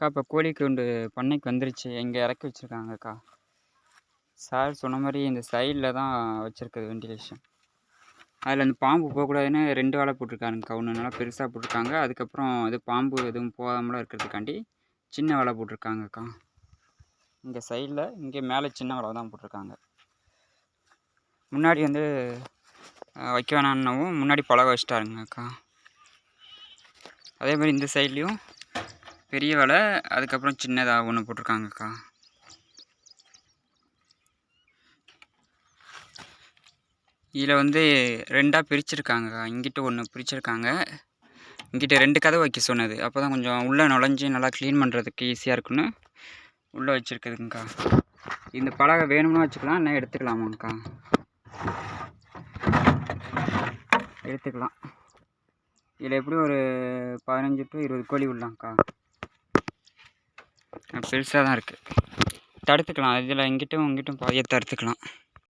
அக்கா இப்போ கோழி கூண்டு பண்ணைக்கு வந்துருச்சு. இங்கே இறக்கி வச்சுருக்காங்கக்கா. சார் சொன்ன மாதிரி இந்த சைடில் தான் வச்சுருக்குது வெண்டிலேஷன். அதில் அந்த பாம்பு போகக்கூடாதுன்னு 2 வலை போட்டிருக்காருங்கக்கா. ஒன்று நல்லா பெருசாக போட்டிருக்காங்க. அதுக்கப்புறம் இது பாம்பு எதுவும் போகாமலாம் இருக்கிறதுக்காண்டி சின்ன வலை போட்டிருக்காங்கக்கா. இங்கே சைடில் இங்கே மேலே சின்ன வலை தான் போட்டிருக்காங்க. முன்னாடி வந்து வைக்க வேணான்னாவும் முன்னாடி பழக வச்சிட்டாருங்கக்கா. அதே மாதிரி இந்த சைட்லேயும் பெரிய வலை, அதுக்கப்புறம் சின்னதாக ஒன்று போட்டிருக்காங்கக்கா. இதில் வந்து 2ஆக பிரிச்சுருக்காங்கக்கா. இங்கிட்ட ஒன்று பிரிச்சுருக்காங்க, இங்கிட்ட 2 கதவு வைக்க சொன்னது. அப்போ தான் கொஞ்சம் உள்ளே நுழைஞ்சி நல்லா க்ளீன் பண்ணுறதுக்கு ஈஸியாக இருக்குன்னு உள்ளே வச்சுருக்குதுங்கக்கா. இந்த பலகை வேணும்னு வச்சுக்கலாம், என்ன எடுத்துக்கலாமாங்க்கா? எடுத்துக்கலாம். இதில் எப்படியும் ஒரு 15 to 20 கோழி உள்ளாங்க்கா. பெருசாக தான் இருக்குது. தடுத்துக்கலாம். இதில் இங்கிட்டும் இங்கிட்டும் பாதியை தடுத்துக்கலாம்.